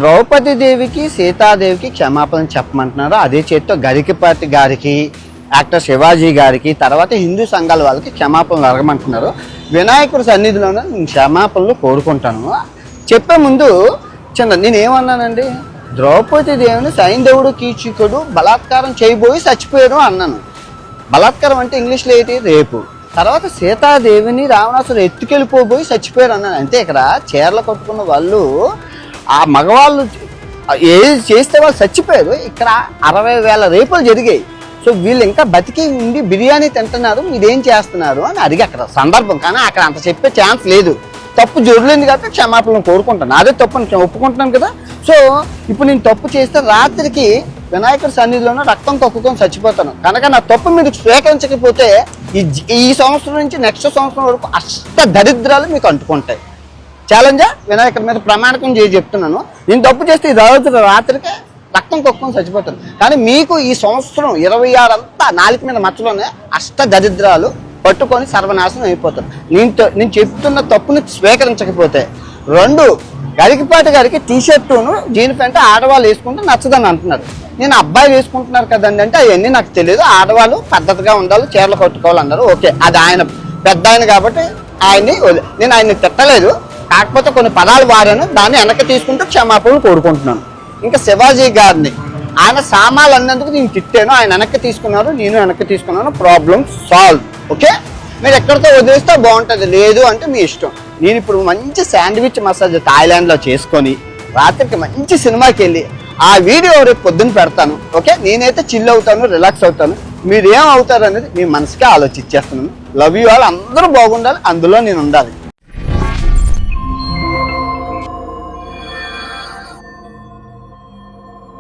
ద్రౌపది దేవికి సీతాదేవికి క్షమాపణ చెప్పమంటున్నారు. అదే చేత్తో గరికపాటి గారికి, యాక్టర్ శివాజీ గారికి, తర్వాత హిందూ సంఘాల వాళ్ళకి క్షమాపణలు అడగమంటున్నారు. వినాయకుడి సన్నిధిలోనే నేను క్షమాపణలు కోరుకుంటాను. చెప్పే ముందు నేనేమన్నానండి, ద్రౌపది దేవిని సైంధవుడు కీచకుడు బలాత్కారం చేయబోయి చచ్చిపోయారు అన్నాను. బలాత్కారం అంటే ఇంగ్లీష్లో ఏంటి, రేపు. తర్వాత సీతాదేవిని రావణాసుడు ఎత్తుకెళ్ళిపోబోయి చచ్చిపోయారు అన్నాను. అంతే. ఇక్కడ చీరలు కట్టుకున్న వాళ్ళు ఆ మగవాళ్ళు ఏది చేస్తే వాళ్ళు చచ్చిపోయారు. ఇక్కడ 60,000 రేపులు జరిగాయి. సో వీళ్ళు ఇంకా బతికి ఉండి బిర్యానీ తింటున్నారు, మీరేం చేస్తున్నారు అని అడిగి అక్కడ సందర్భం. కానీ అక్కడ అంత చెప్పే ఛాన్స్ లేదు. తప్పు జరుగులేదు కాబట్టి క్షమాపణలు కోరుకుంటాను. అదే తప్పు నేను ఒప్పుకుంటున్నాను కదా. సో ఇప్పుడు నేను తప్పు చేస్తే రాత్రికి వినాయకుడి సన్నిధిలోనే రక్తం కక్కుకొని చచ్చిపోతాను. కనుక నా తప్పు మీరు స్వీకరించకపోతే ఈ సంవత్సరం నుంచి నెక్స్ట్ సంవత్సరం వరకు అష్ట దరిద్రాలు మీకు అంటుకుంటాయి. ఛాలెంజా వినాయకుడి మీద ప్రమాణకం చేసి చెప్తున్నాను. నేను తప్పు చేస్తే ఈ రాత్రికి రక్తం కొక్కుని చచ్చిపోతాను. కానీ మీకు ఈ సంవత్సరం 26 అంతా నాలుగు మీద మచ్చలోనే అష్ట దరిద్రాలు పట్టుకొని సర్వనాశనం అయిపోతారు. నేను చెప్తున్న తప్పుని స్వీకరించకపోతే. 2, గరికపాటి గారికి టీషర్టును జీన్ ప్యాంట్ ఆడవాళ్ళు వేసుకుంటే నచ్చదని అంటున్నారు. నేను అబ్బాయిలు వేసుకుంటున్నారు కదండి అంటే అవన్నీ నాకు తెలియదు. ఆడవాళ్ళు పద్ధతిగా ఉండాలి, చీరలు కట్టుకోవాలన్నారు. ఓకే, అది ఆయన పెద్ద ఆయన కాబట్టి నేను ఆయన్ని తిట్టలేదు. కాకపోతే కొన్ని పదాలు వారాను, దాన్ని వెనక్కి తీసుకుంటూ క్షమాపణలు కోరుకుంటున్నాను. ఇంకా శివాజీ గారిని ఆయన సామాన్లు అన్నందుకు నేను తిట్టాను, ఆయన వెనక్కి తీసుకున్నారు, నేను వెనక్కి తీసుకున్నాను. Problem solve. ఓకే, మీరు ఎక్కడితో వదిలేస్తే బాగుంటుంది, లేదు అంటే మీ ఇష్టం. నేను ఇప్పుడు మంచి శాండ్విచ్ మసాజ్ థాయిలాండ్లో చేసుకొని రాత్రికి మంచి సినిమాకి వెళ్ళి ఆ వీడియో రేపు పొద్దున్న పెడతాను. ఓకే, నేనైతే చిల్ అవుతాను, రిలాక్స్ అవుతాను. మీరు ఏం అవుతారు అనేది మీ మనసుకే ఆలోచించేస్తున్నాను. Love you all. అందరూ బాగుండాలి, అందులో నేను ఉండాలి.